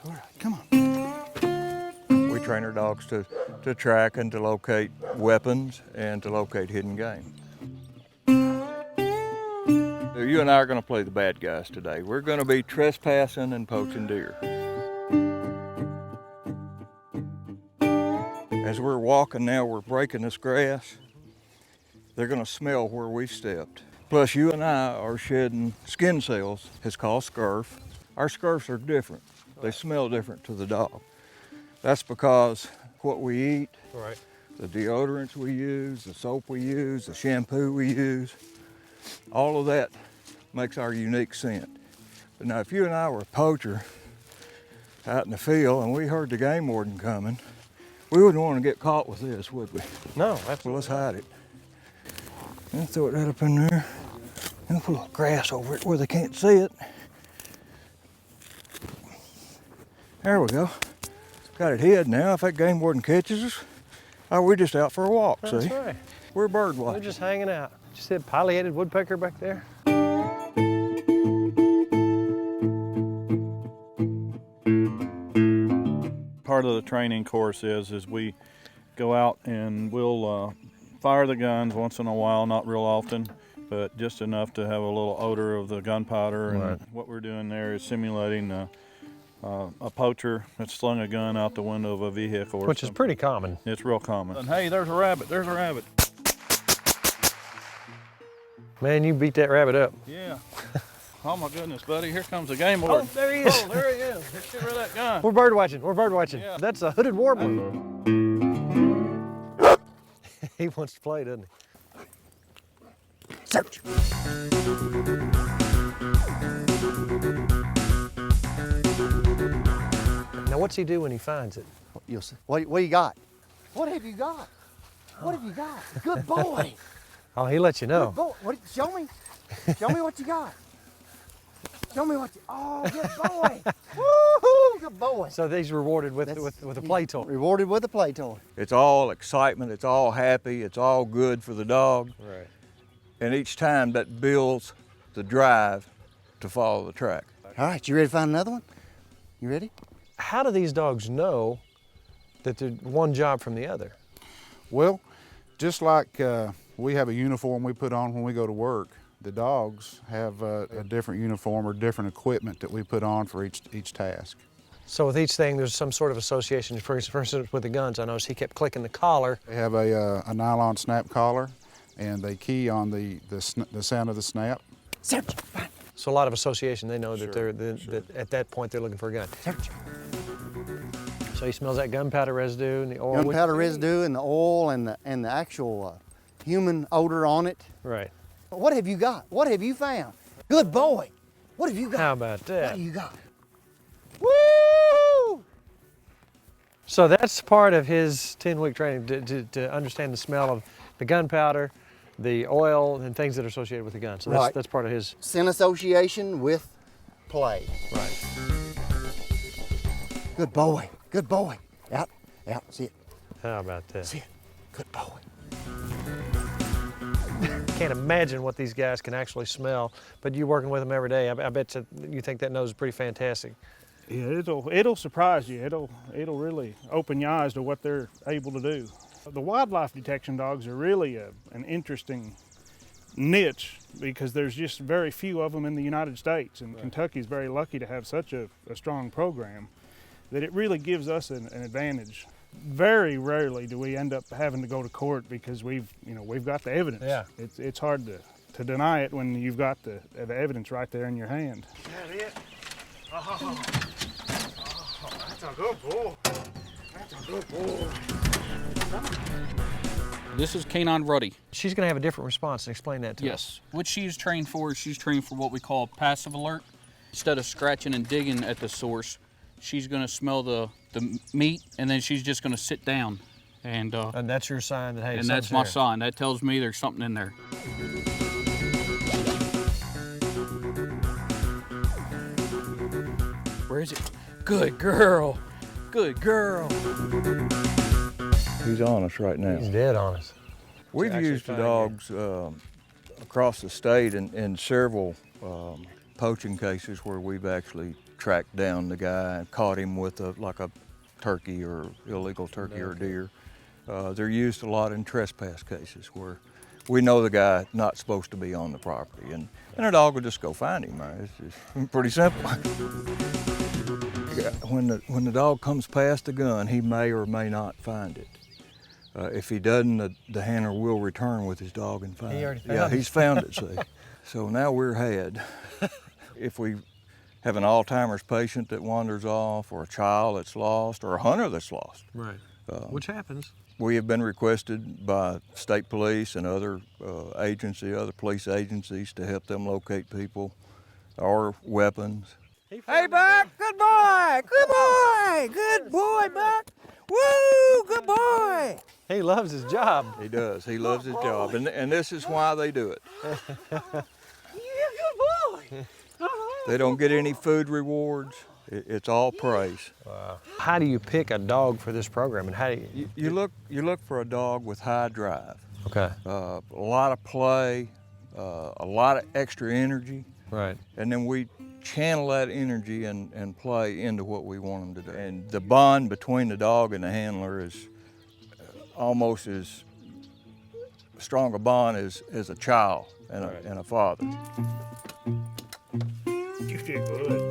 All right, come on. We train our dogs to track and to locate weapons and to locate hidden game. You and I are going to play the bad guys today. We're going to be trespassing and poaching deer. As we're walking now, we're breaking this grass. They're going to smell where we've stepped. Plus, you and I are shedding skin cells. It's called scurf. Our scurfs are different. They smell different to the dog. That's because what we eat, Right. the deodorants we use, the soap we use, the shampoo we use, all of that makes our unique scent. But now, if you and I were a poacher out in the field and we heard the game warden coming, we wouldn't want to get caught with this, would we? No, absolutely. Well, let's hide it. And throw it right up in there. And put a little grass over it where they can't see it. There we go. Got it hid now. If that game warden catches us, oh, we're just out for a walk, That's see? right. We're bird We're watching. just hanging out. You see a pileated woodpecker back there? Part of the training course is we go out and we'll fire the guns once in a while, not real often, but just enough to have a little odor of the gunpowder. Right. And what we're doing there is simulating a poacher that's slung a gun out the window of a vehicle. Which is pretty common. It's real common. And hey, there's a rabbit, there's a rabbit. Man, you beat that rabbit up. Yeah. Oh my goodness, buddy, here comes the game warden. Oh, there he is. Oh, there he is. Let's get rid of that gun. We're bird watching. We're bird watching. Yeah. That's a hooded warbler. He wants to play, doesn't he? Search. Now, what's he do when he finds it? You'll see. What you got? What have you got? What have you got? Good boy. Oh, he lets you know. Good boy. What, show me. Show me what you got. Show me what you. Oh, good boy. Woo-hoo, good boy. So he's rewarded with a play toy. Rewarded with a play toy. It's all excitement, it's all happy, it's all good for the dog. Right. And each time that builds the drive to follow the track. All right, you ready to find another one? You ready? How do these dogs know that they're one job from the other? Well, just like we have a uniform we put on when we go to work, the dogs have a different uniform or different equipment that we put on for each task. So with each thing, there's some sort of association. For instance, with the guns, I noticed he kept clicking the collar. They have a nylon snap collar, and they key on the sound of the snap. Search. Find. So a lot of association. They know that that at that point they're looking for a gun. Search. So he smells that gunpowder residue and the oil. Gunpowder residue and the oil and the actual human odor on it. Right. What have you got? What have you found? Good boy. What have you got? How about What that? have you got? Woo! So that's part of his 10-week training to understand the smell of the gunpowder, the oil, and things that are associated with the gun. So Right. that's part of his. Scent association with play. Right. Good boy. Good boy. Out. Out. See it. How about that? See it. Good boy. Can't imagine what these guys can actually smell, but you working with them every day, I bet you think that nose is pretty fantastic. Yeah, it'll surprise you. It'll really open your eyes to what they're able to do. The wildlife detection dogs are really an interesting niche because there's just very few of them in the United States, and Kentucky's very lucky to have such a strong program that it really gives us an advantage. Very rarely do we end up having to go to court because we've got the evidence. Yeah. It's hard to deny it when you've got the evidence right there in your hand. That it? Oh, that's a good boy. That's a good boy. This is Canine Ruddy. She's going to have a different response. Explain that to us. Yes. What she's trained for is she's trained for what we call passive alert. Instead of scratching and digging at the source, she's going to smell the meat, and then she's just going to sit down. And that's your sign that, hey, and that's my sign. That tells me there's something in there. Where is it? Good girl. Good girl. He's on us right now. He's dead on us. We've actually used the find dogs across the state in several poaching cases where we've actually tracked down the guy and caught him with like a turkey or illegal turkey or deer. They're used a lot in trespass cases where we know the guy not supposed to be on the property, and a dog will just go find him. It's just pretty simple. When the dog comes past the gun, he may or may not find it. If he doesn't, the handler will return with his dog and find it. He already found Yeah, it. he's found it, see. So now we're ahead. If we have an Alzheimer's patient that wanders off, or a child that's lost, or a hunter that's lost, Right. Which happens. we have been requested by state police and other other police agencies to help them locate people or weapons. Hey, Buck, good boy, good boy, good boy, Buck. Woo, good boy. He loves his job. He does. He loves his job, and this is why they do it. Yeah, good boy. They don't get any food rewards. It's all praise. How do you pick a dog for this program, and how do you? You look for a dog with high drive, Okay. a lot of play, a lot of extra energy, Right. and then we channel that energy and play into what we want them to do. And the bond between the dog and the handler is almost as strong a bond as a child and a father. You did good.